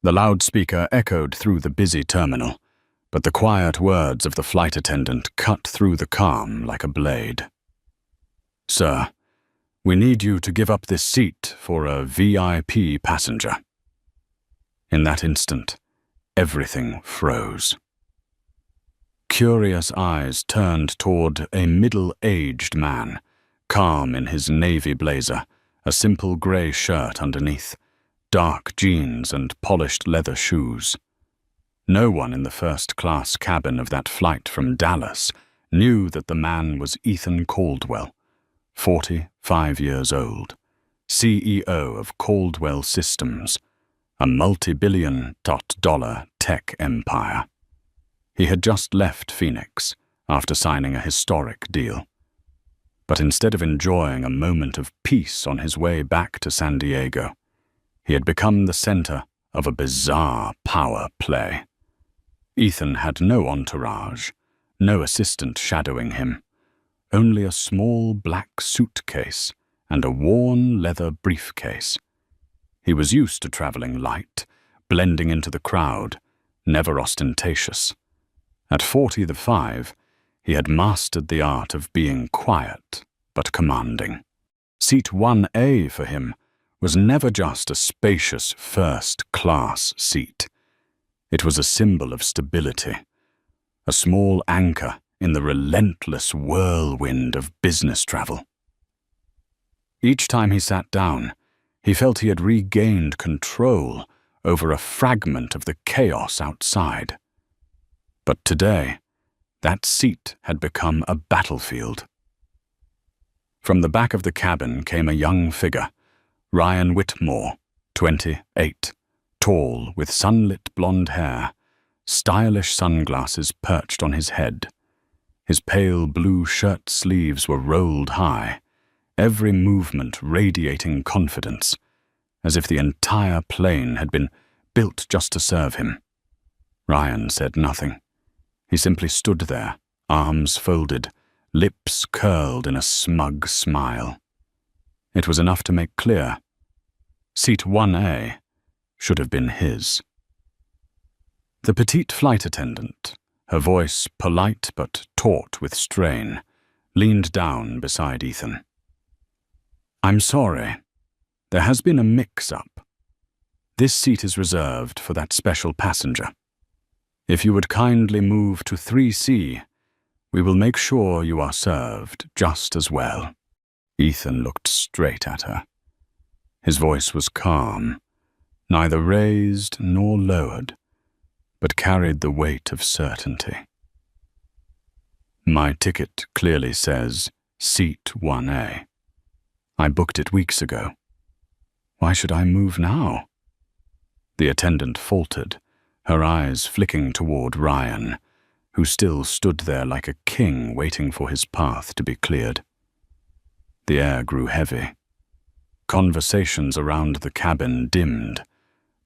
The loudspeaker echoed through the busy terminal, but the quiet words of the flight attendant cut through the calm like a blade. "Sir, we need you to give up this seat for a VIP passenger." In that instant, everything froze. Curious eyes turned toward a middle-aged man, calm in his navy blazer, a simple grey shirt underneath, dark jeans and polished leather shoes. No one in the first-class cabin of that flight from Dallas knew that the man was Ethan Caldwell, 45 years old, CEO of Caldwell Systems, a multi-billion-dollar tech empire. He had just left Phoenix after signing a historic deal. But instead of enjoying a moment of peace on his way back to San Diego, he had become the center of a bizarre power play. Ethan had no entourage, no assistant shadowing him, only a small black suitcase and a worn leather briefcase. He was used to traveling light, blending into the crowd, never ostentatious. At 45, he had mastered the art of being quiet but commanding. Seat 1A for him was never just a spacious first-class seat. It was a symbol of stability, a small anchor in the relentless whirlwind of business travel. Each time he sat down, he felt he had regained control over a fragment of the chaos outside. But today, that seat had become a battlefield. From the back of the cabin came a young figure, Ryan Whitmore, 28, tall, with sunlit blonde hair, stylish sunglasses perched on his head. His pale blue shirt sleeves were rolled high, every movement radiating confidence, as if the entire plane had been built just to serve him. Ryan said nothing. He simply stood there, arms folded, lips curled in a smug smile. It was enough to make clear. Seat 1A should have been his. The petite flight attendant, her voice polite but taut with strain, leaned down beside Ethan. "I'm sorry. There has been a mix-up. This seat is reserved for that special passenger. If you would kindly move to 3C, we will make sure you are served just as well." Ethan looked straight at her. His voice was calm, neither raised nor lowered, but carried the weight of certainty. "My ticket clearly says Seat 1A. I booked it weeks ago. Why should I move now?" The attendant faltered, her eyes flicking toward Ryan, who still stood there like a king waiting for his path to be cleared. The air grew heavy. Conversations around the cabin dimmed,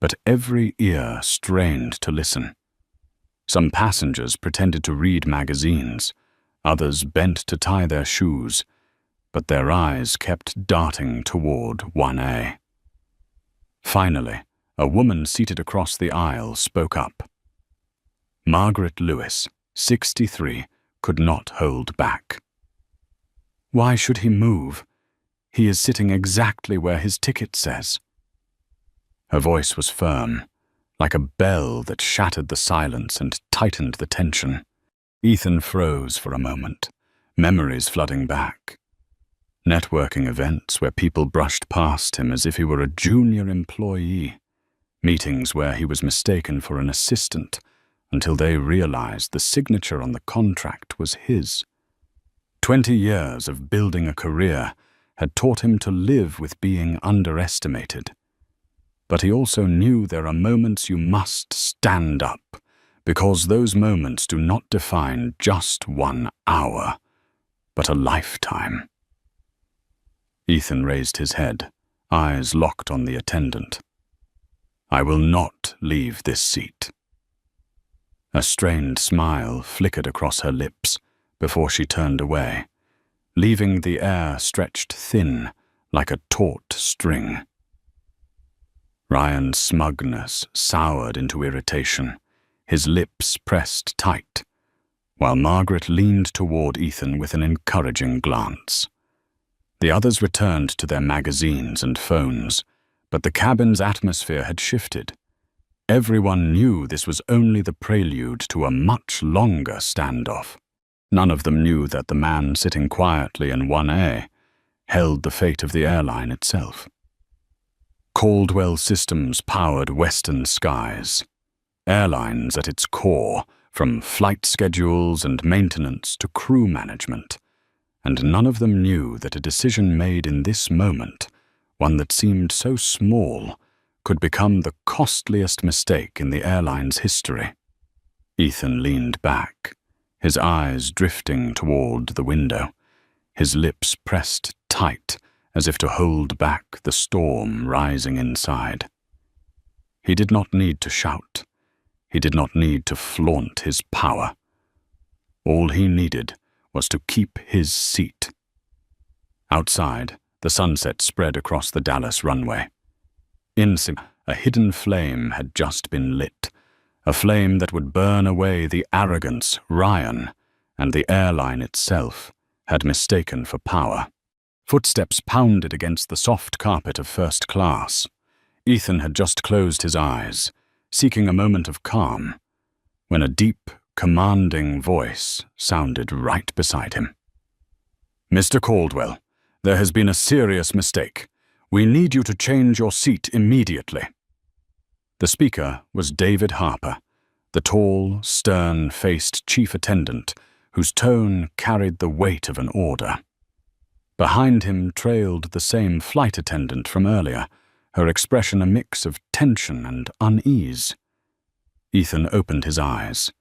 but every ear strained to listen. Some passengers pretended to read magazines, others bent to tie their shoes, but their eyes kept darting toward 1A. Finally, a woman seated across the aisle spoke up. Margaret Lewis, 63, could not hold back. "Why should he move? He is sitting exactly where his ticket says." Her voice was firm, like a bell that shattered the silence and tightened the tension. Ethan froze for a moment, memories flooding back. Networking events where people brushed past him as if he were a junior employee. Meetings where he was mistaken for an assistant until they realized the signature on the contract was his. 20 years of building a career had taught him to live with being underestimated. But he also knew there are moments you must stand up, because those moments do not define just 1 hour, but a lifetime. Ethan raised his head, eyes locked on the attendant. "I will not leave this seat." A strained smile flickered across her lips before she turned away, leaving the air stretched thin like a taut string. Ryan's smugness soured into irritation, his lips pressed tight, while Margaret leaned toward Ethan with an encouraging glance. The others returned to their magazines and phones, but the cabin's atmosphere had shifted. Everyone knew this was only the prelude to a much longer standoff. None of them knew that the man sitting quietly in 1A held the fate of the airline itself. Caldwell Systems powered Western skies. Airlines at its core, from flight schedules and maintenance to crew management, and none of them knew that a decision made in this moment, one that seemed so small, could become the costliest mistake in the airline's history. Ethan leaned back, his eyes drifting toward the window, his lips pressed tight as if to hold back the storm rising inside. He did not need to shout. He did not need to flaunt his power. All he needed was to keep his seat. Outside, the sunset spread across the Dallas runway. A hidden flame had just been lit, a flame that would burn away the arrogance Ryan and the airline itself had mistaken for power. Footsteps pounded against the soft carpet of first class. Ethan had just closed his eyes, seeking a moment of calm, when a deep, commanding voice sounded right beside him. "Mr. Caldwell, there has been a serious mistake. We need you to change your seat immediately." The speaker was David Harper, the tall, stern-faced chief attendant whose tone carried the weight of an order. Behind him trailed the same flight attendant from earlier, her expression a mix of tension and unease. Ethan opened his eyes.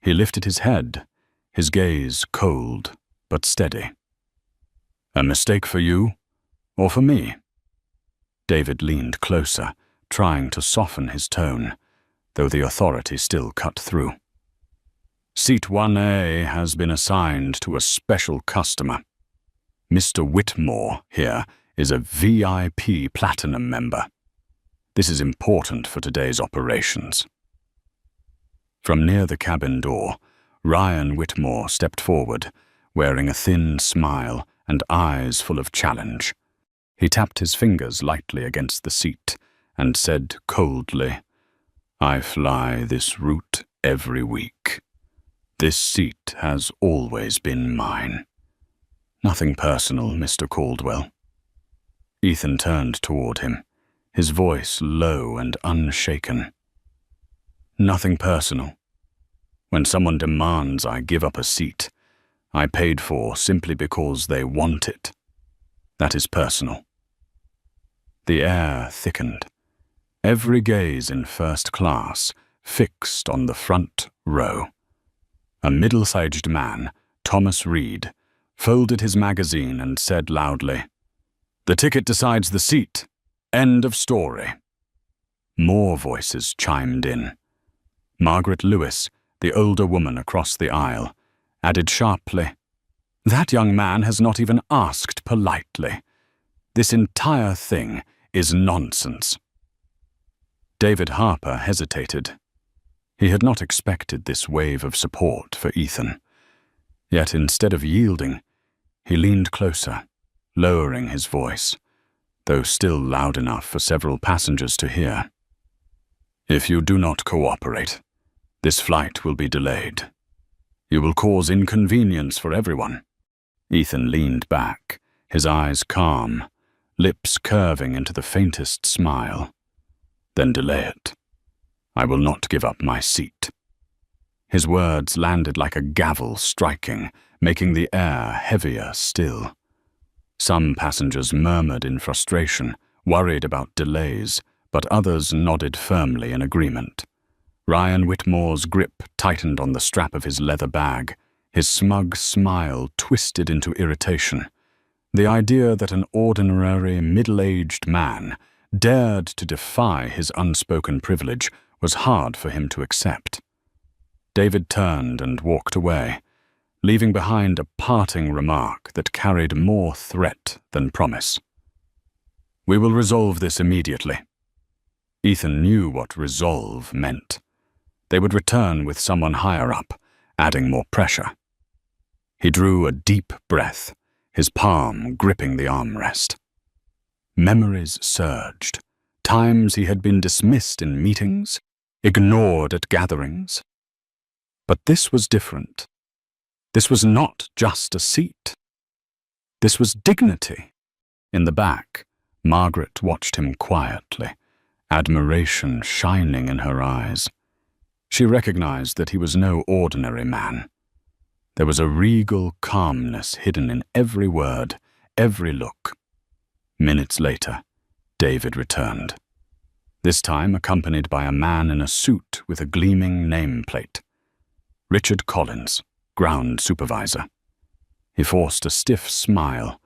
He lifted his head, his gaze cold but steady. "A mistake for you, or for me?" David leaned closer, trying to soften his tone, though the authority still cut through. "Seat 1A has been assigned to a special customer. Mr. Whitmore here is a VIP Platinum member. This is important for today's operations." From near the cabin door, Ryan Whitmore stepped forward, wearing a thin smile and eyes full of challenge. He tapped his fingers lightly against the seat and said coldly, "I fly this route every week. This seat has always been mine. Nothing personal, Mr. Caldwell." Ethan turned toward him, his voice low and unshaken. "Nothing personal. When someone demands I give up a seat I paid for simply because they want it, that is personal." The air thickened, every gaze in first class fixed on the front row. A middle-aged man, Thomas Reed, folded his magazine and said loudly, "The ticket decides the seat. End of story." More voices chimed in. Margaret Lewis, the older woman across the aisle, added sharply, "That young man has not even asked politely. This entire thing is nonsense." David Harper hesitated. He had not expected this wave of support for Ethan. Yet instead of yielding, he leaned closer, lowering his voice, though still loud enough for several passengers to hear. "If you do not cooperate, this flight will be delayed. You will cause inconvenience for everyone." Ethan leaned back, his eyes calm, lips curving into the faintest smile. "Then delay it. I will not give up my seat." His words landed like a gavel striking, making the air heavier still. Some passengers murmured in frustration, worried about delays, but others nodded firmly in agreement. Ryan Whitmore's grip tightened on the strap of his leather bag, his smug smile twisted into irritation. The idea that an ordinary, middle-aged man dared to defy his unspoken privilege was hard for him to accept. David turned and walked away, leaving behind a parting remark that carried more threat than promise. "We will resolve this immediately." Ethan knew what resolve meant. They would return with someone higher up, adding more pressure. He drew a deep breath, his palm gripping the armrest. Memories surged. Times he had been dismissed in meetings, ignored at gatherings. But this was different. This was not just a seat. This was dignity. In the back, Margaret watched him quietly, admiration shining in her eyes. She recognized that he was no ordinary man. There was a regal calmness hidden in every word, every look. Minutes later, David returned. This time accompanied by a man in a suit with a gleaming nameplate. Richard Collins, ground supervisor. He forced a stiff smile,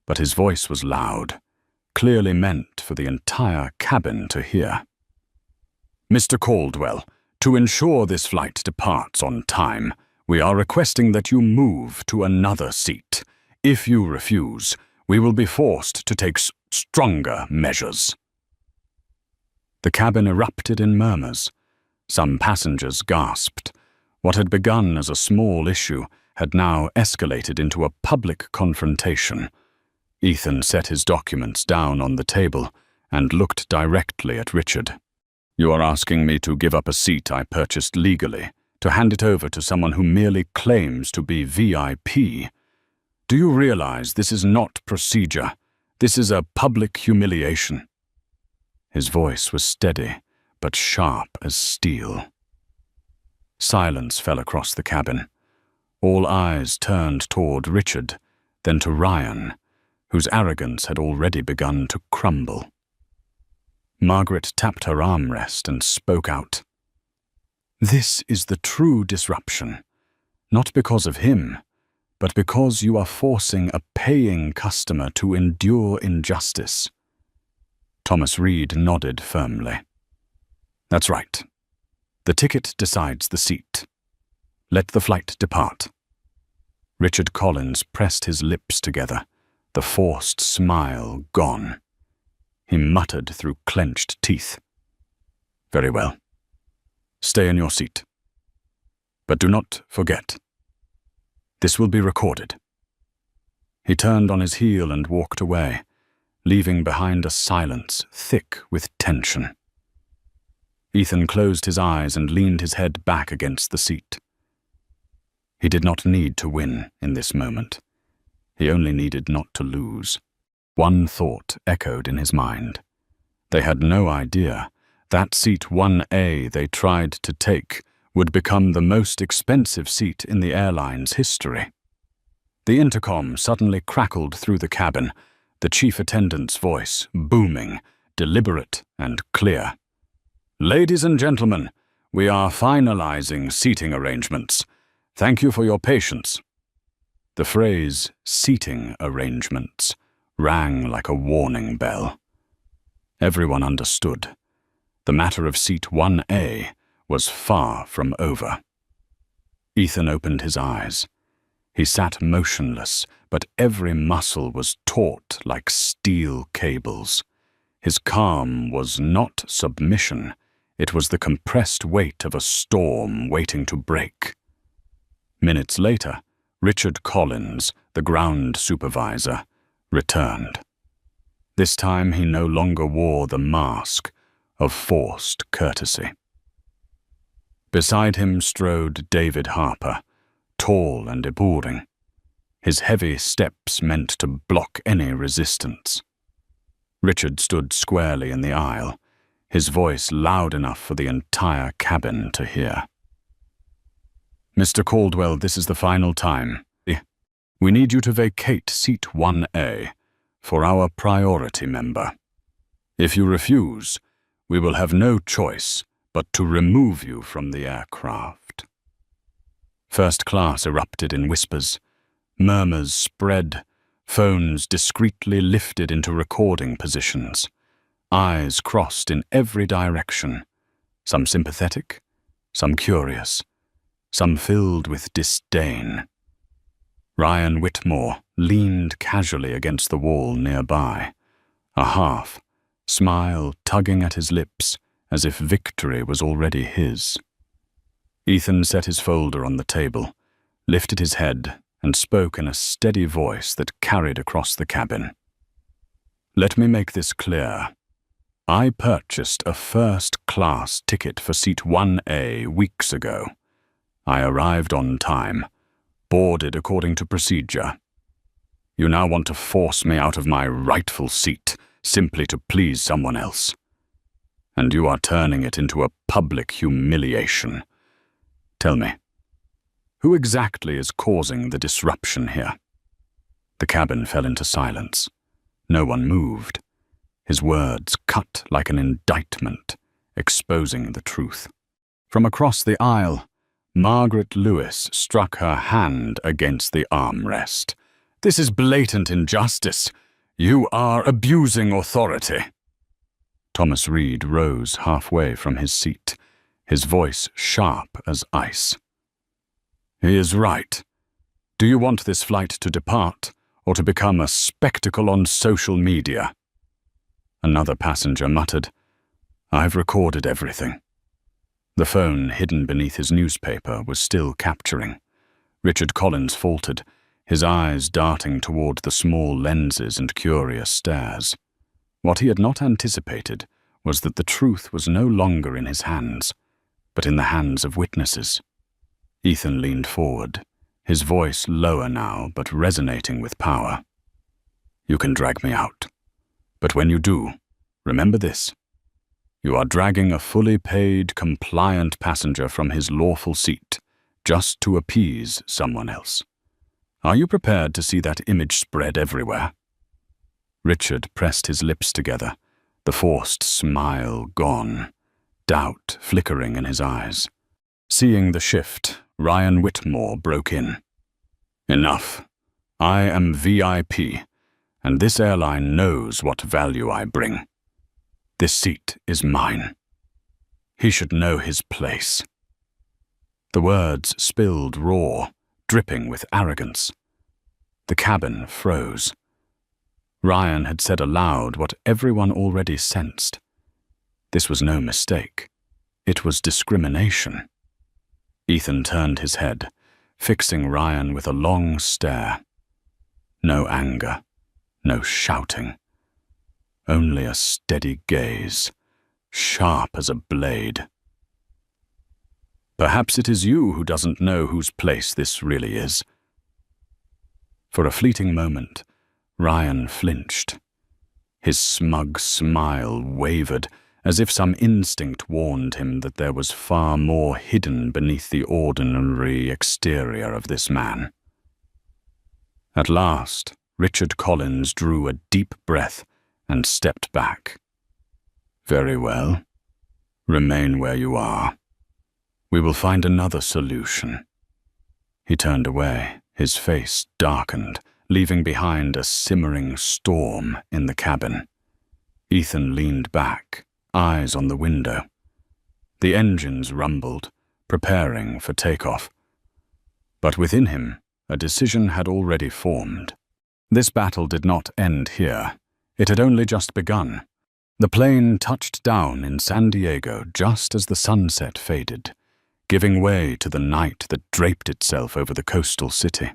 but his voice was loud, clearly meant for the entire cabin to hear. "Mr. Caldwell, to ensure this flight departs on time, we are requesting that you move to another seat. If you refuse, we will be forced to take stronger measures." The cabin erupted in murmurs. Some passengers gasped. What had begun as a small issue had now escalated into a public confrontation. Ethan set his documents down on the table and looked directly at Richard. "You are asking me to give up a seat I purchased legally, to hand it over to someone who merely claims to be VIP. Do you realize this is not procedure? This is a public humiliation." His voice was steady, but sharp as steel. Silence fell across the cabin. All eyes turned toward Richard, then to Ryan, whose arrogance had already begun to crumble. Margaret tapped her armrest and spoke out. "This is the true disruption, not because of him, but because you are forcing a paying customer to endure injustice." Thomas Reed nodded firmly. "That's right. The ticket decides the seat. Let the flight depart." Richard Collins pressed his lips together, the forced smile gone. He muttered through clenched teeth. "Very well. Stay in your seat. But do not forget. This will be recorded." He turned on his heel and walked away, leaving behind a silence thick with tension. Ethan closed his eyes and leaned his head back against the seat. He did not need to win in this moment. He only needed not to lose. One thought echoed in his mind. They had no idea that seat 1A they tried to take would become the most expensive seat in the airline's history. The intercom suddenly crackled through the cabin, the chief attendant's voice booming, deliberate and clear. "Ladies and gentlemen, we are finalizing seating arrangements. Thank you for your patience." The phrase "seating arrangements" rang like a warning bell. Everyone understood. The matter of seat 1A was far from over. Ethan opened his eyes. He sat motionless, but every muscle was taut like steel cables. His calm was not submission. It was the compressed weight of a storm waiting to break. Minutes later, Richard Collins, the ground supervisor, returned. This time he no longer wore the mask of forced courtesy. Beside him strode David Harper, tall and alluring. His heavy steps meant to block any resistance. Richard stood squarely in the aisle, his voice loud enough for the entire cabin to hear. "Mr. Caldwell, this is the final time. We need you to vacate seat 1A for our priority member. If you refuse, we will have no choice but to remove you from the aircraft." First class erupted in whispers. Murmurs spread, phones discreetly lifted into recording positions. Eyes crossed in every direction, some sympathetic, some curious, some filled with disdain. Ryan Whitmore leaned casually against the wall nearby, a half, smile tugging at his lips as if victory was already his. Ethan set his folder on the table, lifted his head, and spoke in a steady voice that carried across the cabin. "Let me make this clear. I purchased a first-class ticket for seat 1A weeks ago. I arrived on time, boarded according to procedure. You now want to force me out of my rightful seat simply to please someone else. And you are turning it into a public humiliation. Tell me, who exactly is causing the disruption here?" The cabin fell into silence. No one moved. His words cut like an indictment, exposing the truth. From across the aisle, Margaret Lewis struck her hand against the armrest. "This is blatant injustice. You are abusing authority." Thomas Reed rose halfway from his seat, his voice sharp as ice. "He is right. Do you want this flight to depart, or to become a spectacle on social media?" Another passenger muttered, "I've recorded everything." The phone hidden beneath his newspaper was still capturing. Richard Collins faltered, his eyes darting toward the small lenses and curious stares. What he had not anticipated was that the truth was no longer in his hands, but in the hands of witnesses. Ethan leaned forward, his voice lower now but resonating with power. "You can drag me out. But when you do, remember this. You are dragging a fully paid, compliant passenger from his lawful seat just to appease someone else. Are you prepared to see that image spread everywhere?" Richard pressed his lips together, the forced smile gone, doubt flickering in his eyes. Seeing the shift, Ryan Whitmore broke in. "Enough. I am VIP, and this airline knows what value I bring. This seat is mine. He should know his place." The words spilled raw, dripping with arrogance. The cabin froze. Ryan had said aloud what everyone already sensed. This was no mistake. It was discrimination. Ethan turned his head, fixing Ryan with a long stare. No anger, no shouting. Only a steady gaze, sharp as a blade. "Perhaps it is you who doesn't know whose place this really is." For a fleeting moment, Ryan flinched. His smug smile wavered, as if some instinct warned him that there was far more hidden beneath the ordinary exterior of this man. At last, Richard Collins drew a deep breath and stepped back. "Very well. Remain where you are. We will find another solution." He turned away, his face darkened, leaving behind a simmering storm in the cabin. Ethan leaned back, eyes on the window. The engines rumbled, preparing for takeoff. But within him, a decision had already formed. This battle did not end here. It had only just begun. The plane touched down in San Diego just as the sunset faded, giving way to the night that draped itself over the coastal city.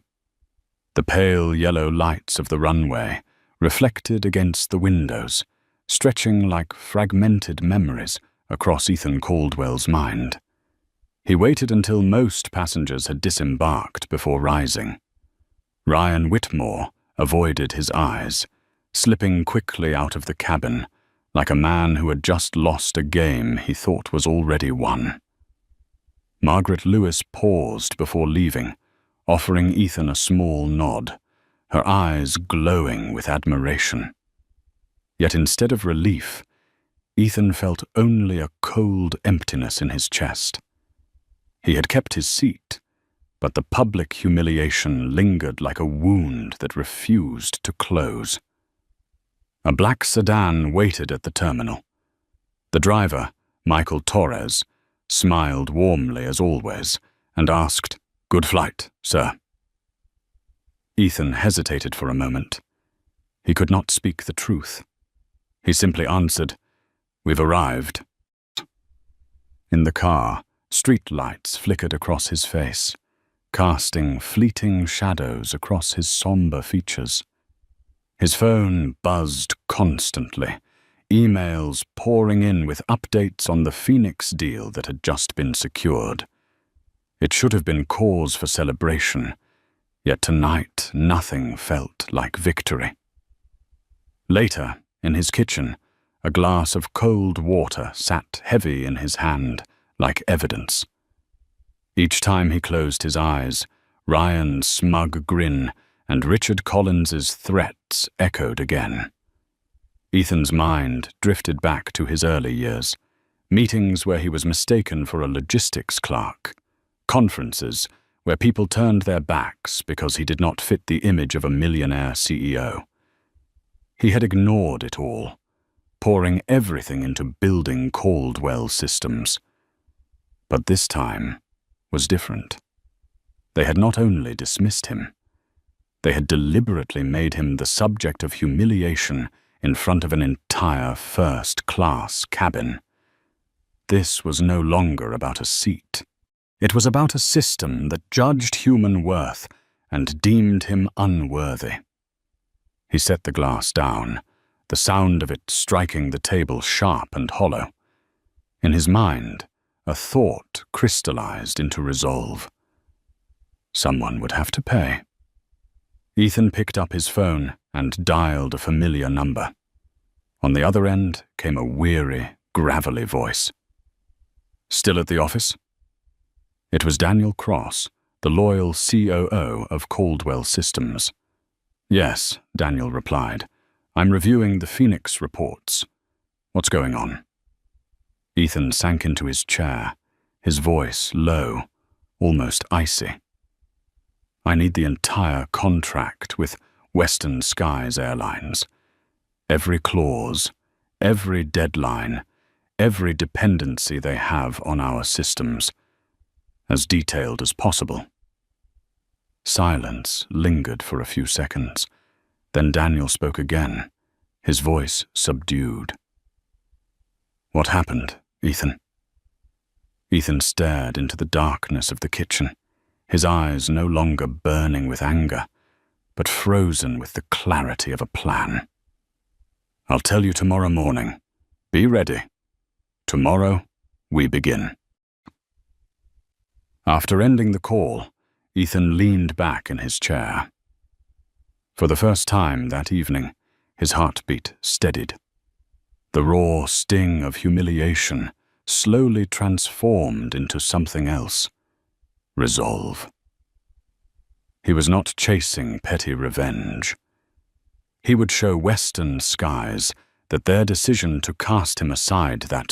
The pale yellow lights of the runway reflected against the windows, stretching like fragmented memories across Ethan Caldwell's mind. He waited until most passengers had disembarked before rising. Ryan Whitmore avoided his eyes, slipping quickly out of the cabin, like a man who had just lost a game he thought was already won. Margaret Lewis paused before leaving, offering Ethan a small nod, her eyes glowing with admiration. Yet instead of relief, Ethan felt only a cold emptiness in his chest. He had kept his seat, but the public humiliation lingered like a wound that refused to close. A black sedan waited at the terminal. The driver, Michael Torres, smiled warmly as always and asked, "Good flight, sir." Ethan hesitated for a moment. He could not speak the truth. He simply answered, "We've arrived." In the car, street lights flickered across his face, casting fleeting shadows across his somber features. His phone buzzed constantly, emails pouring in with updates on the Phoenix deal that had just been secured. It should have been cause for celebration, yet tonight nothing felt like victory. Later, in his kitchen, a glass of cold water sat heavy in his hand, like evidence. Each time he closed his eyes, Ryan's smug grin and Richard Collins's threats echoed again. Ethan's mind drifted back to his early years, meetings where he was mistaken for a logistics clerk, conferences where people turned their backs because he did not fit the image of a millionaire CEO. He had ignored it all, pouring everything into building Caldwell Systems. But this time was different. They had not only dismissed him, they had deliberately made him the subject of humiliation in front of an entire first-class cabin. This was no longer about a seat. It was about a system that judged human worth and deemed him unworthy. He set the glass down, the sound of it striking the table sharp and hollow. In his mind, a thought crystallized into resolve. Someone would have to pay. Ethan picked up his phone and dialed a familiar number. On the other end came a weary, gravelly voice. "Still at the office?" It was Daniel Cross, the loyal COO of Caldwell Systems. "Yes," Daniel replied. "I'm reviewing the Phoenix reports. What's going on?" Ethan sank into his chair, his voice low, almost icy. "I need the entire contract with Western Skies Airlines. Every clause, every deadline, every dependency they have on our systems, as detailed as possible." Silence lingered for a few seconds. Then Daniel spoke again, his voice subdued. "What happened, Ethan?" Ethan stared into the darkness of the kitchen, his eyes no longer burning with anger, but frozen with the clarity of a plan. "I'll tell you tomorrow morning. Be ready. Tomorrow, we begin." After ending the call, Ethan leaned back in his chair. For the first time that evening, his heartbeat steadied. The raw sting of humiliation slowly transformed into something else: resolve. He was not chasing petty revenge. He would show Western Skies that their decision to cast him aside that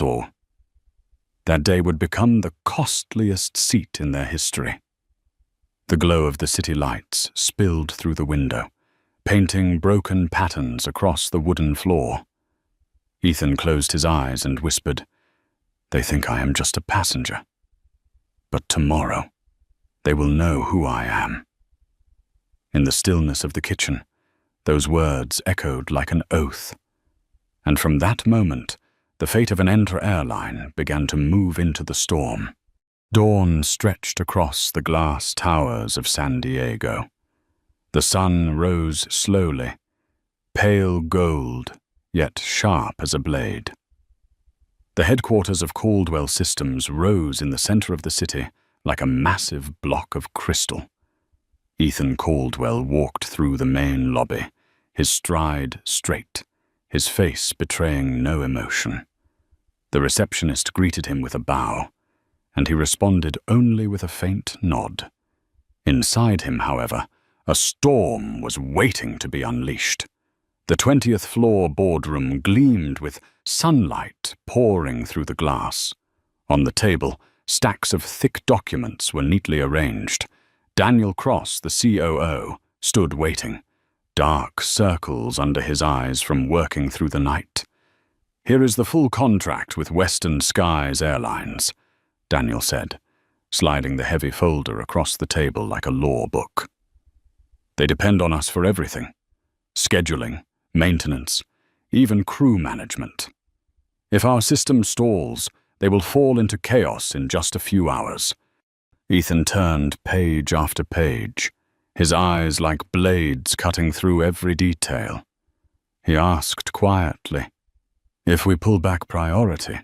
day would become the costliest seat in their history. The glow of the city lights spilled through the window, painting broken patterns across the wooden floor. Ethan closed his eyes and whispered, "They think I am just a passenger. But tomorrow, they will know who I am." In the stillness of the kitchen, those words echoed like an oath. And from that moment, the fate of an Enter airline began to move into the storm. Dawn stretched across the glass towers of San Diego. The sun rose slowly, pale gold, yet sharp as a blade. The headquarters of Caldwell Systems rose in the center of the city like a massive block of crystal. Ethan Caldwell walked through the main lobby, his stride straight, his face betraying no emotion. The receptionist greeted him with a bow, and he responded only with a faint nod. Inside him, however, a storm was waiting to be unleashed. The 20th floor boardroom gleamed with sunlight pouring through the glass. On the table, stacks of thick documents were neatly arranged. Daniel Cross, the COO, stood waiting, dark circles under his eyes from working through the night. "Here is the full contract with Western Skies Airlines," Daniel said, sliding the heavy folder across the table like a law book. "They depend on us for everything: scheduling, maintenance, even crew management. If our system stalls, they will fall into chaos in just a few hours. Ethan turned page after page, his eyes like blades cutting through every detail. He asked quietly, "If we pull back priority,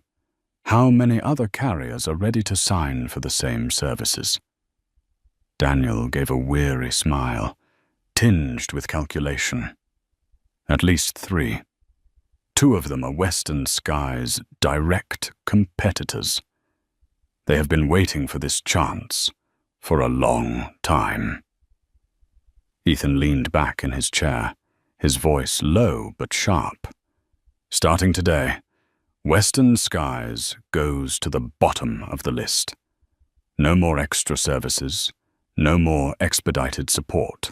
how many other carriers are ready to sign for the same services?" Daniel gave a weary smile, tinged with calculation. "At least 3. 2 of them are Western Sky's direct competitors. They have been waiting for this chance for a long time." Ethan leaned back in his chair, his voice low but sharp. "Starting today, Western Skies goes to the bottom of the list. No more extra services, no more expedited support.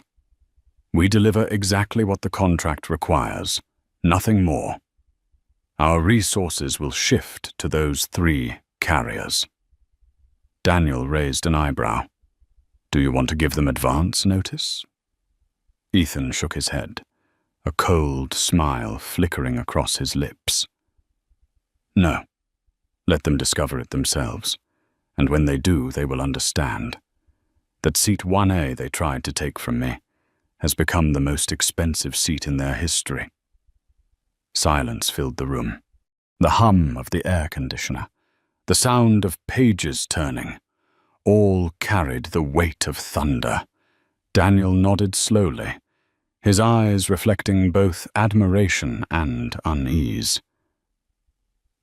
We deliver exactly what the contract requires, nothing more. Our resources will shift to those 3 carriers." Daniel raised an eyebrow. "Do you want to give them advance notice?" Ethan shook his head, a cold smile flickering across his lips. "No. Let them discover it themselves, and when they do, they will understand. That seat 1A they tried to take from me has become the most expensive seat in their history." Silence filled the room. The hum of the air conditioner, the sound of pages turning, all carried the weight of thunder. Daniel nodded slowly, his eyes reflecting both admiration and unease.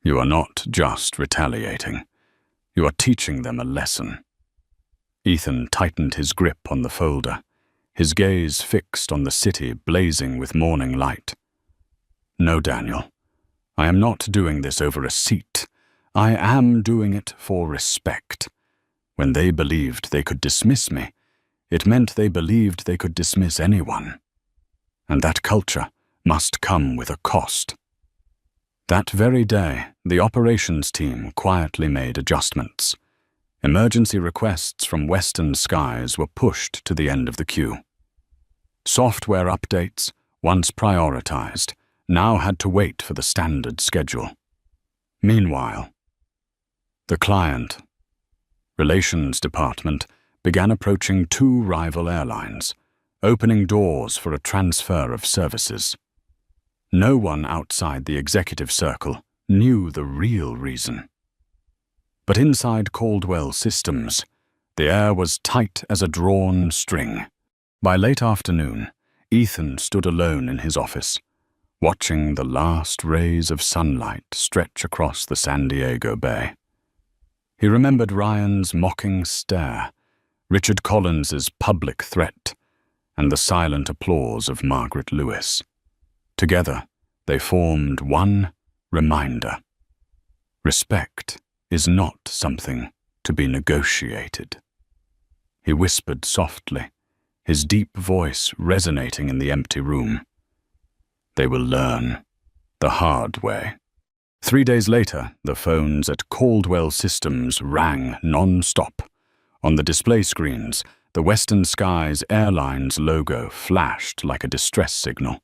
"You are not just retaliating. You are teaching them a lesson." Ethan tightened his grip on the folder, his gaze fixed on the city blazing with morning light. "No, Daniel. I am not doing this over a seat. I am doing it for respect. When they believed they could dismiss me, it meant they believed they could dismiss anyone. And that culture must come with a cost." That very day, the operations team quietly made adjustments. Emergency requests from Western Skies were pushed to the end of the queue. Software updates, once prioritized, now had to wait for the standard schedule. Meanwhile, the client relations department began approaching 2 rival airlines, opening doors for a transfer of services. No one outside the executive circle knew the real reason. But inside Caldwell Systems, the air was tight as a drawn string. By late afternoon, Ethan stood alone in his office, watching the last rays of sunlight stretch across the San Diego Bay. He remembered Ryan's mocking stare, Richard Collins's public threat, and the silent applause of Margaret Lewis. Together, they formed one reminder. Respect is not something to be negotiated. He whispered softly, his deep voice resonating in the empty room. They will learn the hard way. 3 days later, the phones at Caldwell Systems rang non-stop. On the display screens, the Western Skies Airlines logo flashed like a distress signal.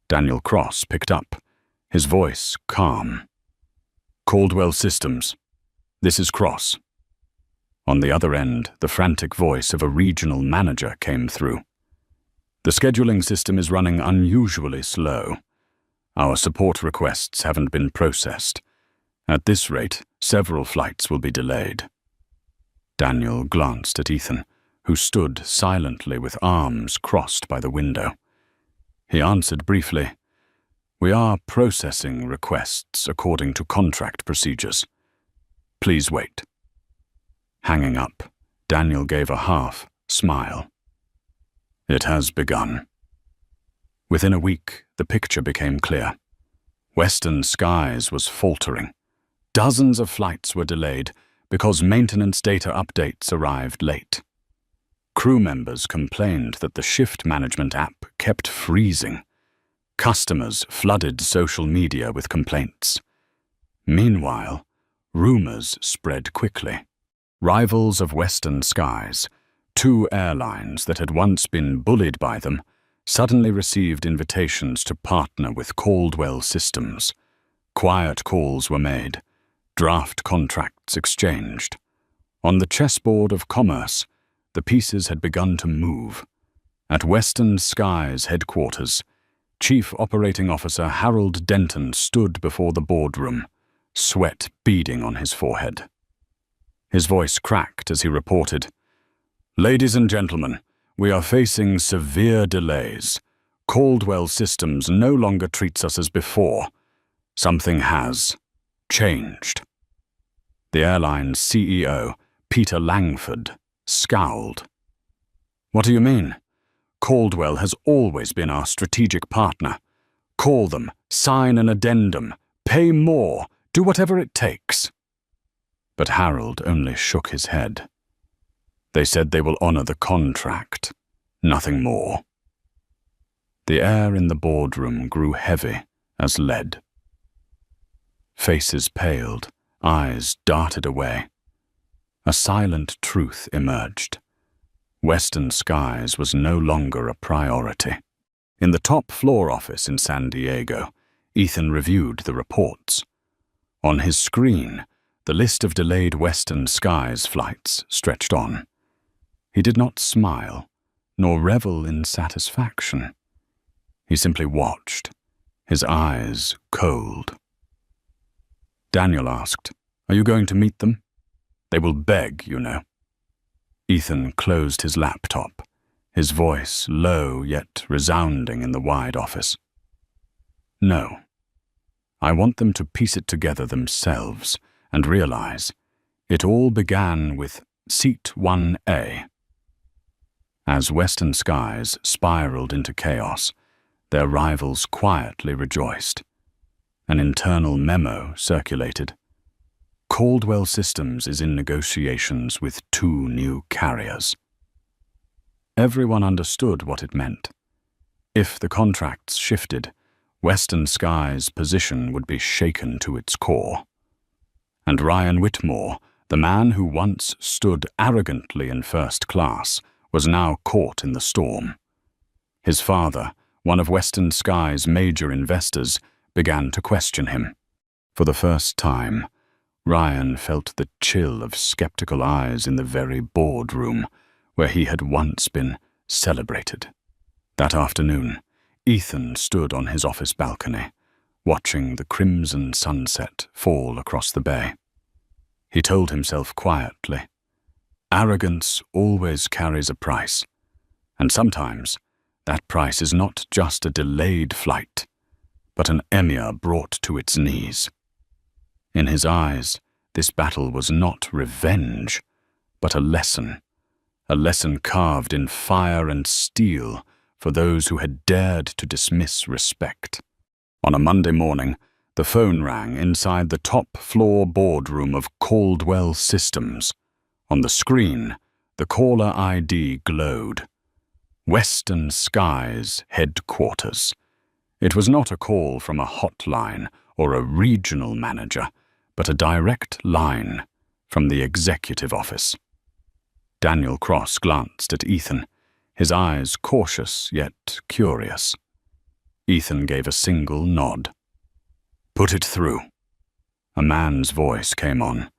Daniel Cross picked up, his voice calm. "Caldwell Systems, this is Cross." On the other end, the frantic voice of a regional manager came through. "The scheduling system is running unusually slow. Our support requests haven't been processed. At this rate, several flights will be delayed." Daniel glanced at Ethan, who stood silently with arms crossed by the window. He answered briefly, "We are processing requests according to contract procedures. Please wait." Hanging up, Daniel gave a half smile. It has begun. Within a week, the picture became clear. Western Skies was faltering. Dozens of flights were delayed because maintenance data updates arrived late. Crew members complained that the shift management app kept freezing. Customers flooded social media with complaints. Meanwhile, rumors spread quickly. Rivals of Western Skies, 2 airlines that had once been bullied by them, suddenly received invitations to partner with Caldwell Systems. Quiet calls were made, draft contracts exchanged. On the chessboard of commerce, the pieces had begun to move. At Western Skies headquarters, Chief Operating Officer Harold Denton stood before the boardroom, sweat beading on his forehead. His voice cracked as he reported, "Ladies and gentlemen, we are facing severe delays. Caldwell Systems no longer treats us as before. Something has changed." The airline's CEO, Peter Langford, scowled. "What do you mean? Caldwell has always been our strategic partner. Call them, sign an addendum, pay more, do whatever it takes." But Harold only shook his head. "They said they will honor the contract, nothing more." The air in the boardroom grew heavy as lead. Faces paled, eyes darted away. A silent truth emerged. Western Skies was no longer a priority. In the top floor office in San Diego, Ethan reviewed the reports. On his screen, the list of delayed Western Skies flights stretched on. He did not smile, nor revel in satisfaction. He simply watched, his eyes cold. Daniel asked, "Are you going to meet them? They will beg, you know." Ethan closed his laptop, his voice low yet resounding in the wide office. "No. I want them to piece it together themselves and realize it all began with Seat 1A. As Western Skies spiraled into chaos, their rivals quietly rejoiced. An internal memo circulated. Caldwell Systems is in negotiations with 2 new carriers. Everyone understood what it meant. If the contracts shifted, Western Skies' position would be shaken to its core. And Ryan Whitmore, the man who once stood arrogantly in first class, was now caught in the storm. His father, one of Western Skies' major investors, began to question him. For the first time, Ryan felt the chill of skeptical eyes in the very boardroom where he had once been celebrated. That afternoon, Ethan stood on his office balcony, watching the crimson sunset fall across the bay. He told himself quietly, arrogance always carries a price, and sometimes that price is not just a delayed flight, but an emir brought to its knees. In his eyes, this battle was not revenge, but a lesson carved in fire and steel for those who had dared to dismiss respect. On a Monday morning, the phone rang inside the top-floor boardroom of Caldwell Systems. On the screen, the caller ID glowed. Western Skies headquarters. It was not a call from a hotline or a regional manager, but a direct line from the executive office. Daniel Cross glanced at Ethan, his eyes cautious yet curious. Ethan gave a single nod. "Put it through." A man's voice came on,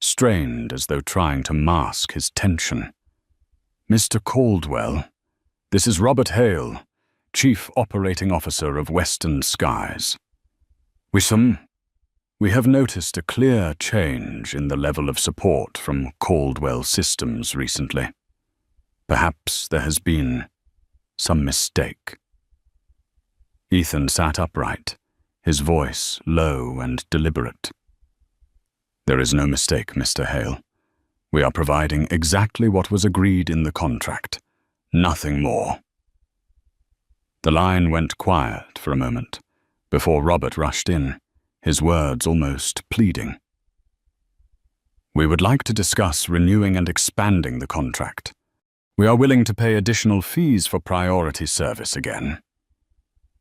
strained as though trying to mask his tension. "Mr. Caldwell, this is Robert Hale, Chief Operating Officer of Western Skies. We have noticed a clear change in the level of support from Caldwell Systems recently. Perhaps there has been some mistake." Ethan sat upright, his voice low and deliberate. "There is no mistake, Mr. Hale. We are providing exactly what was agreed in the contract. Nothing more." The line went quiet for a moment, before Robert rushed in, his words almost pleading. "We would like to discuss renewing and expanding the contract. We are willing to pay additional fees for priority service again."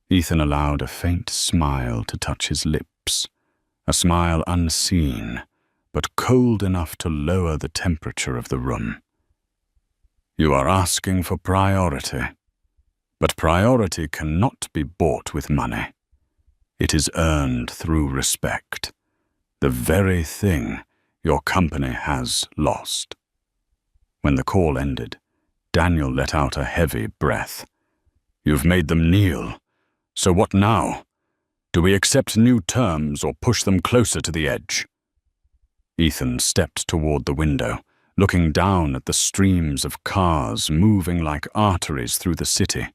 Ethan allowed a faint smile to touch his lips, a smile unseen, but cold enough to lower the temperature of the room. "You are asking for priority. But priority cannot be bought with money. It is earned through respect, the very thing your company has lost. When the call ended, Daniel let out a heavy breath. You've made them kneel. So what now? Do we accept new terms or push them closer to the edge? Ethan stepped toward the window, looking down at the streams of cars moving like arteries through the city.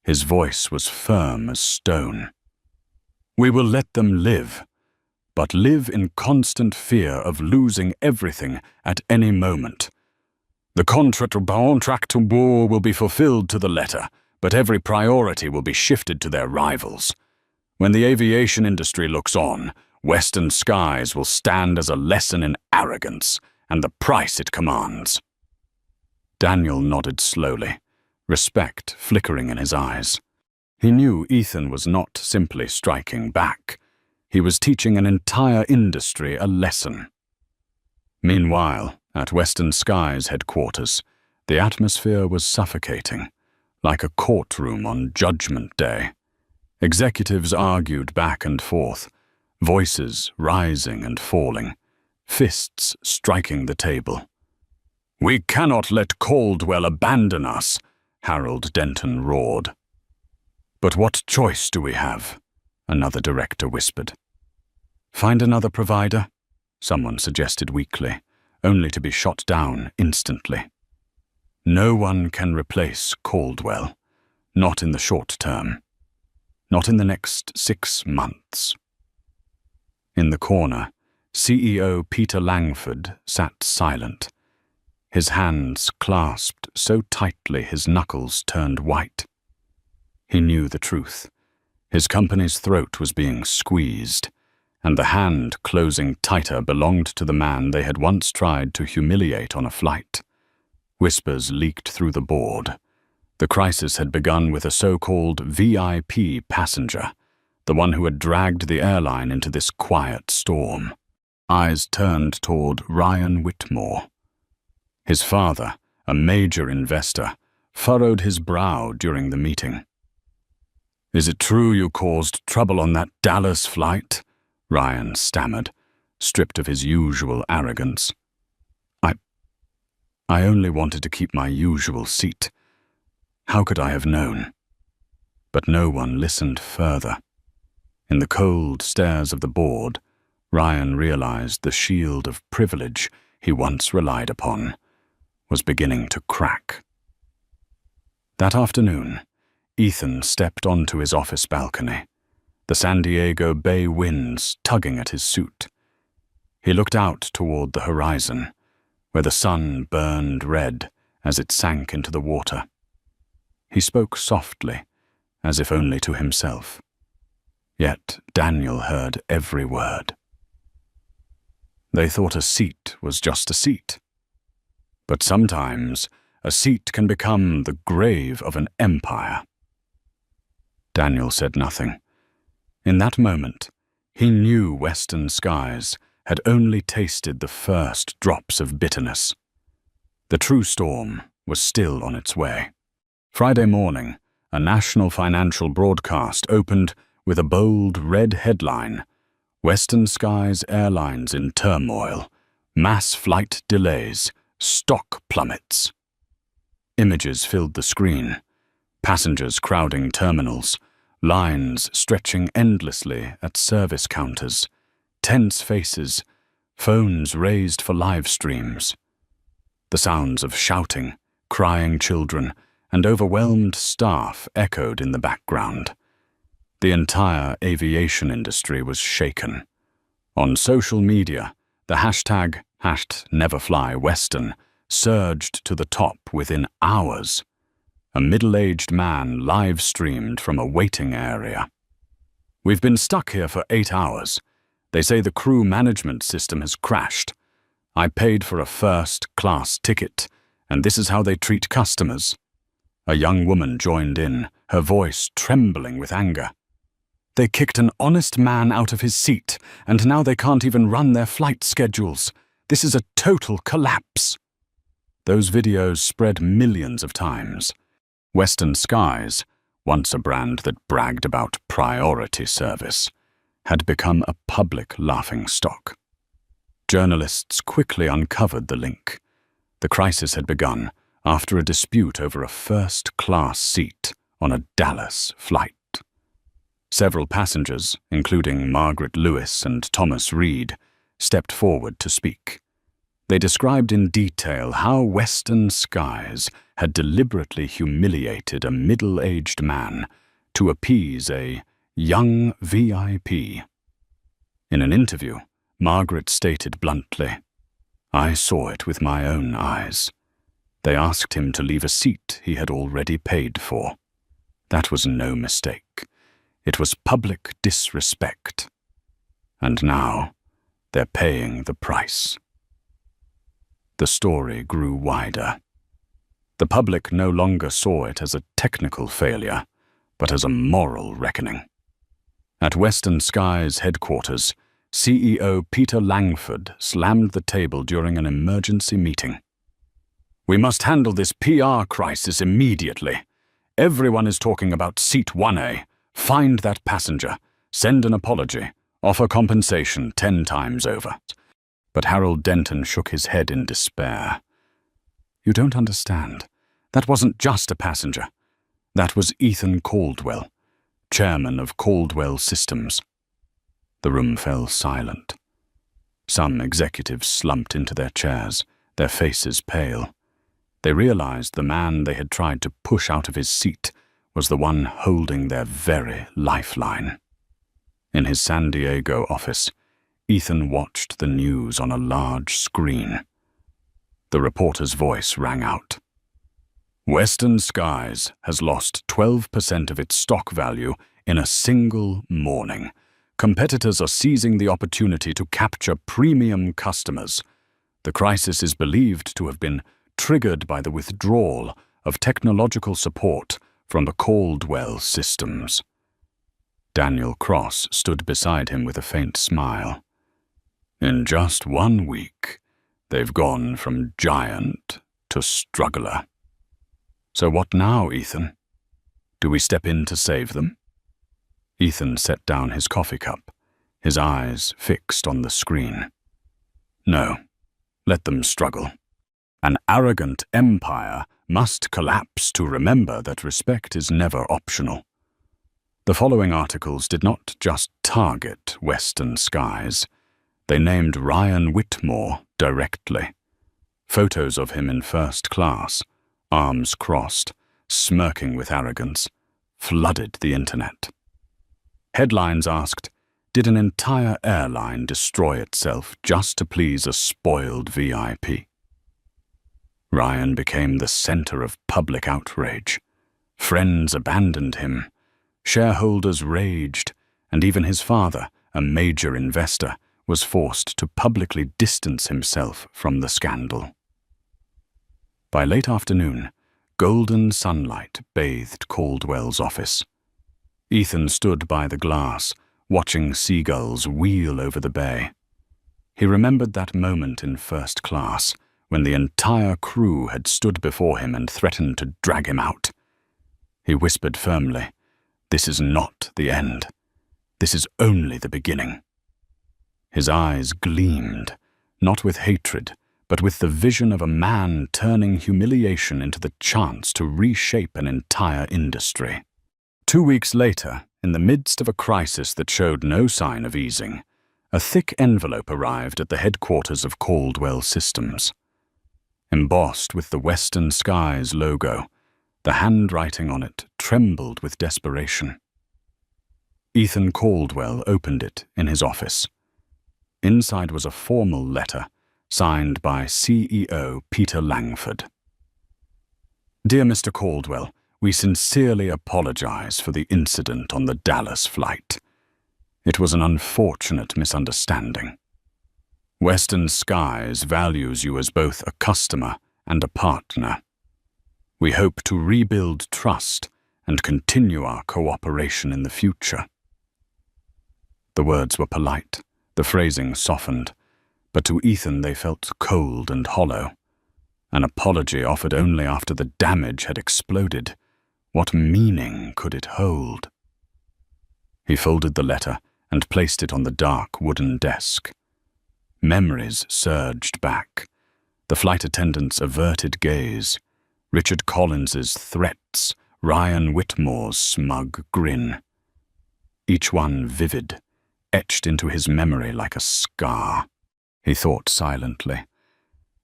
His voice was firm as stone. We will let them live, but live in constant fear of losing everything at any moment. The contract will be fulfilled to the letter, but every priority will be shifted to their rivals. When the aviation industry looks on, Western Skies will stand as a lesson in arrogance and the price it commands. Daniel nodded slowly, respect flickering in his eyes. He knew Ethan was not simply striking back. He was teaching an entire industry a lesson. Meanwhile, at Western Skies headquarters, the atmosphere was suffocating, like a courtroom on Judgment Day. Executives argued back and forth, voices rising and falling, fists striking the table. We cannot let Caldwell abandon us, Harold Denton roared. But what choice do we have? Another director whispered. Find another provider, someone suggested weakly, only to be shot down instantly. No one can replace Caldwell, not in the short term, not in the next 6 months. In the corner, CEO Peter Langford sat silent, his hands clasped so tightly his knuckles turned white. He knew the truth. His company's throat was being squeezed, and the hand closing tighter belonged to the man they had once tried to humiliate on a flight. Whispers leaked through the board. The crisis had begun with a so-called VIP passenger, the one who had dragged the airline into this quiet storm. Eyes turned toward Ryan Whitmore. His father, a major investor, furrowed his brow during the meeting. Is it true you caused trouble on that Dallas flight? Ryan stammered, stripped of his usual arrogance. I only wanted to keep my usual seat. How could I have known? But no one listened further. In the cold stares of the board, Ryan realized the shield of privilege he once relied upon was beginning to crack. That afternoon, Ethan stepped onto his office balcony, the San Diego Bay winds tugging at his suit. He looked out toward the horizon, where the sun burned red as it sank into the water. He spoke softly, as if only to himself. Yet Daniel heard every word. They thought a seat was just a seat. But sometimes a seat can become the grave of an empire. Daniel said nothing. In that moment, he knew Western Skies had only tasted the first drops of bitterness. The true storm was still on its way. Friday morning, a national financial broadcast opened with a bold red headline, Western Skies Airlines in turmoil, mass flight delays, stock plummets. Images filled the screen, passengers crowding terminals, lines stretching endlessly at service counters, tense faces, phones raised for live streams. The sounds of shouting, crying children, and overwhelmed staff echoed in the background. The entire aviation industry was shaken. On social media, the hashtag #NeverFlyWestern surged to the top within hours. A middle-aged man live-streamed from a waiting area. We've been stuck here for 8 hours. They say the crew management system has crashed. I paid for a first-class ticket, and this is how they treat customers. A young woman joined in, her voice trembling with anger. They kicked an honest man out of his seat, and now they can't even run their flight schedules. This is a total collapse. Those videos spread millions of times. Western Skies, once a brand that bragged about priority service, had become a public laughingstock. Journalists quickly uncovered the link. The crisis had begun after a dispute over a first-class seat on a Dallas flight. Several passengers, including Margaret Lewis and Thomas Reed, stepped forward to speak. They described in detail how Western Skies had deliberately humiliated a middle-aged man to appease a young VIP. In an interview, Margaret stated bluntly, "I saw it with my own eyes. They asked him to leave a seat he had already paid for. That was no mistake. It was public disrespect. And now, they're paying the price." The story grew wider. The public no longer saw it as a technical failure, but as a moral reckoning. At Western Skies headquarters, CEO Peter Langford slammed the table during an emergency meeting. "We must handle this PR crisis immediately. Everyone is talking about seat 1A. Find that passenger, send an apology, offer compensation 10 times over." But Harold Denton shook his head in despair. "You don't understand. That wasn't just a passenger. That was Ethan Caldwell, chairman of Caldwell Systems." The room fell silent. Some executives slumped into their chairs, their faces pale. They realized the man they had tried to push out of his seat was the one holding their very lifeline. In his San Diego office, Ethan watched the news on a large screen. The reporter's voice rang out. "Western Skies has lost 12% of its stock value in a single morning. Competitors are seizing the opportunity to capture premium customers. The crisis is believed to have been triggered by the withdrawal of technological support from the Caldwell Systems." Daniel Cross stood beside him with a faint smile. "In just 1 week, they've gone from giant to struggler. So what now, Ethan? Do we step in to save them?" Ethan set down his coffee cup, his eyes fixed on the screen. "No, let them struggle. An arrogant empire must collapse to remember that respect is never optional." The following articles did not just target Western Skies. They named Ryan Whitmore directly. Photos of him in first class, arms crossed, smirking with arrogance, flooded the internet. Headlines asked, did an entire airline destroy itself just to please a spoiled VIP? Ryan became the center of public outrage. Friends abandoned him. Shareholders raged, and even his father, a major investor, was forced to publicly distance himself from the scandal. By late afternoon, golden sunlight bathed Caldwell's office. Ethan stood by the glass, watching seagulls wheel over the bay. He remembered that moment in first class, when the entire crew had stood before him and threatened to drag him out. He whispered firmly, "This is not the end. This is only the beginning." His eyes gleamed, not with hatred, but with the vision of a man turning humiliation into the chance to reshape an entire industry. 2 weeks later, in the midst of a crisis that showed no sign of easing, a thick envelope arrived at the headquarters of Caldwell Systems. Embossed with the Western Skies logo, the handwriting on it trembled with desperation. Ethan Caldwell opened it in his office. Inside was a formal letter, signed by CEO Peter Langford. "Dear Mr. Caldwell, we sincerely apologize for the incident on the Dallas flight. It was an unfortunate misunderstanding. Western Skies values you as both a customer and a partner. We hope to rebuild trust and continue our cooperation in the future." The words were polite, the phrasing softened, but to Ethan they felt cold and hollow. An apology offered only after the damage had exploded, What meaning could it hold? He folded the letter and placed it on the dark wooden desk. Memories surged back. The flight attendant's averted gaze, Richard Collins's threats, Ryan Whitmore's smug grin. Each one vivid, etched into his memory like a scar. He thought silently.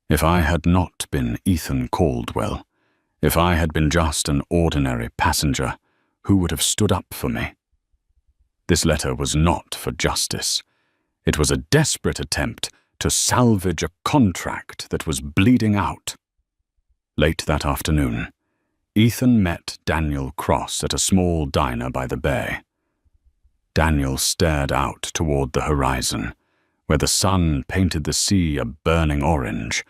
If I had not been Ethan Caldwell, if I had been just an ordinary passenger, who would have stood up for me? This letter was not for justice. It was a desperate attempt to salvage a contract that was bleeding out. Late that afternoon, Ethan met Daniel Cross at a small diner by the bay. Daniel stared out toward the horizon, where the sun painted the sea a burning orange,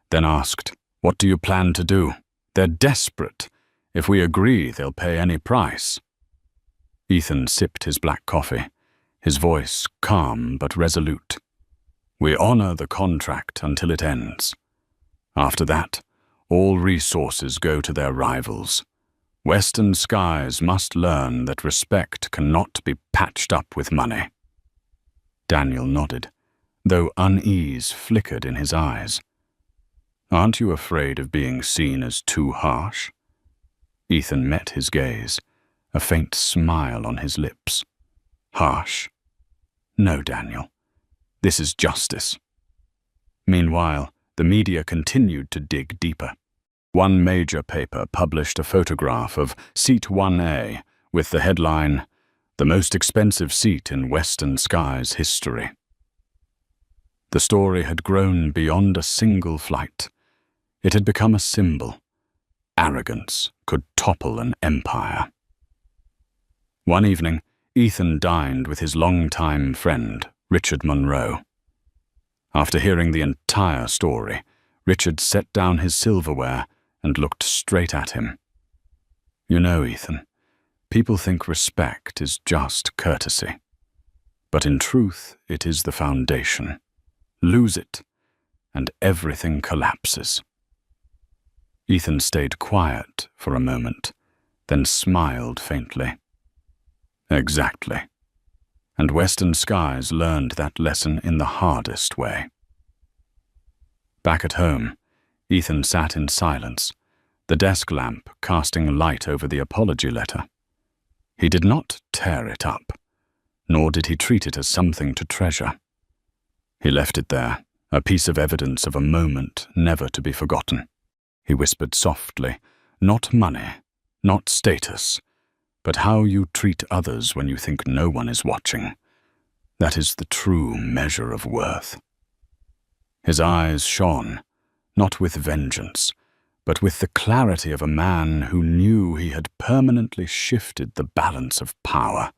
then asked, "What do you plan to do? They're desperate. If we agree, they'll pay any price." Ethan sipped his black coffee, his voice calm but resolute. "We honor the contract until it ends. After that, all resources go to their rivals. Western Skies must learn that respect cannot be patched up with money." Daniel nodded, though unease flickered in his eyes. "Aren't you afraid of being seen as too harsh?" Ethan met his gaze, a faint smile on his lips. "Harsh? No, Daniel. This is justice." Meanwhile, the media continued to dig deeper. One major paper published a photograph of Seat 1A with the headline, "The most expensive seat in Western Skies history." The story had grown beyond a single flight. It had become a symbol. Arrogance could topple an empire. One evening, Ethan dined with his longtime friend, Richard Monroe. After hearing the entire story, Richard set down his silverware and looked straight at him. "You know, Ethan, people think respect is just courtesy. But in truth, it is the foundation. Lose it, and everything collapses." Ethan stayed quiet for a moment, then smiled faintly. "Exactly. And Western Skies learned that lesson in the hardest way." Back at home, Ethan sat in silence, the desk lamp casting light over the apology letter. He did not tear it up, nor did he treat it as something to treasure. He left it there, a piece of evidence of a moment never to be forgotten. He whispered softly, "Not money, not status, but how you treat others when you think no one is watching. That is the true measure of worth." His eyes shone, not with vengeance, but with the clarity of a man who knew he had permanently shifted the balance of power.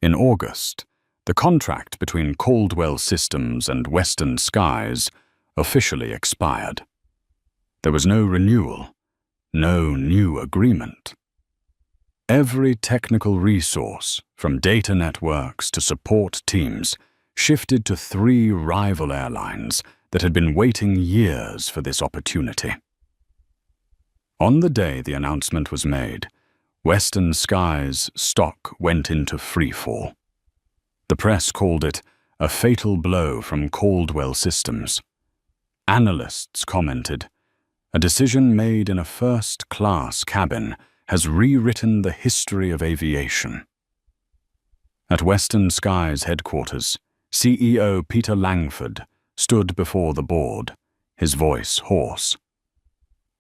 In August, the contract between Caldwell Systems and Western Skies officially expired. There was no renewal, no new agreement. Every technical resource, from data networks to support teams, shifted to 3 rival airlines that had been waiting years for this opportunity. On the day the announcement was made, Western Skies stock went into freefall. The press called it a fatal blow from Caldwell Systems. Analysts commented, "A decision made in a first-class cabin has rewritten the history of aviation." At Western Skies headquarters, CEO Peter Langford stood before the board, his voice hoarse.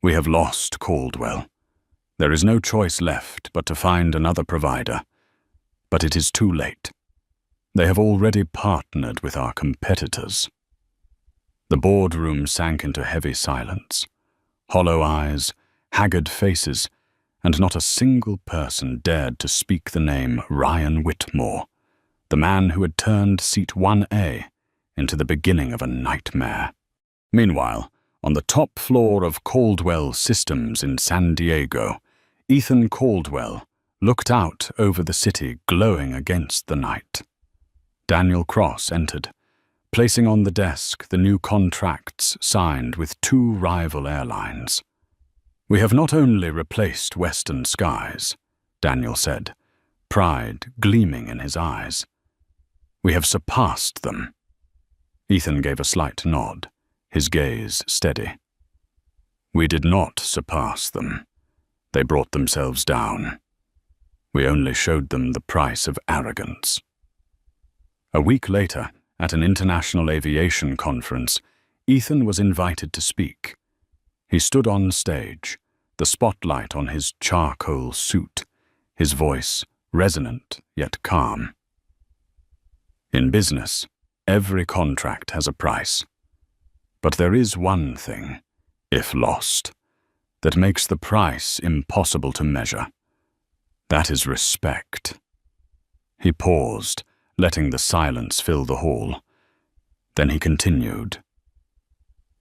"We have lost Caldwell. There is no choice left but to find another provider. But it is too late. They have already partnered with our competitors." The boardroom sank into heavy silence. Hollow eyes, haggard faces, and not a single person dared to speak the name Ryan Whitmore, the man who had turned Seat 1A into the beginning of a nightmare. Meanwhile, on the top floor of Caldwell Systems in San Diego, Ethan Caldwell looked out over the city glowing against the night. Daniel Cross entered, placing on the desk the new contracts signed with 2 rival airlines. "We have not only replaced western skies," Daniel said, pride gleaming in his eyes. "We have surpassed them." Ethan gave a slight nod, his gaze steady. "We did not surpass them. They brought themselves down. We only showed them the price of arrogance." A week later, at an international aviation conference, Ethan was invited to speak. He stood on stage, the spotlight on his charcoal suit, his voice resonant yet calm. "In business, every contract has a price. But there is one thing, if lost, that makes the price impossible to measure. That is respect." He paused, letting the silence fill the hall. Then he continued.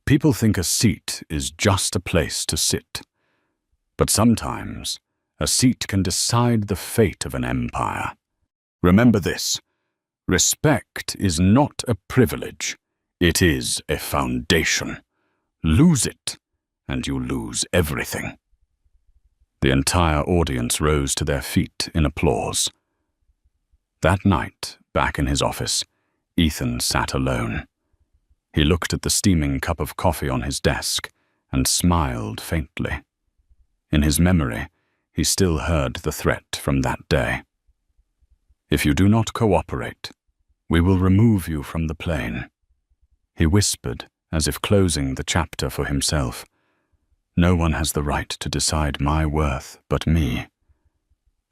"People think a seat is just a place to sit. But sometimes, a seat can decide the fate of an empire. Remember this: respect is not a privilege, it is a foundation. Lose it, and you lose everything." The entire audience rose to their feet in applause. That night, back in his office, Ethan sat alone. He looked at the steaming cup of coffee on his desk and smiled faintly. In his memory, he still heard the threat from that day. "If you do not cooperate, we will remove you from the plane." He whispered, as if closing the chapter for himself. "No one has the right to decide my worth but me.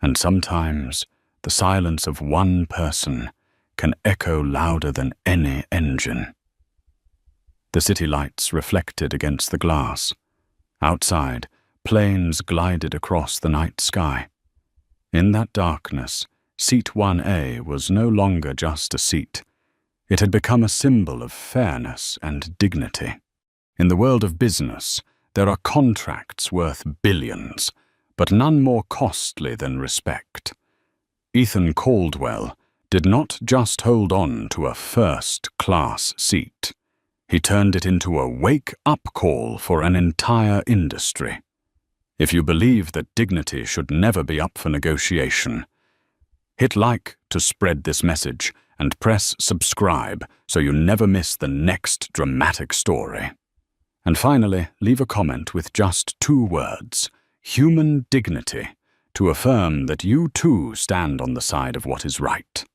And sometimes the silence of one person can echo louder than any engine." The city lights reflected against the glass. Outside, planes glided across the night sky. In that darkness, Seat 1A was no longer just a seat. It had become a symbol of fairness and dignity. In the world of business, there are contracts worth billions, but none more costly than respect. Ethan Caldwell did not just hold on to a first-class seat. He turned it into a wake-up call for an entire industry. If you believe that dignity should never be up for negotiation, hit like to spread this message and press subscribe so you never miss the next dramatic story. And finally, leave a comment with just 2 words, human dignity, to affirm that you too stand on the side of what is right.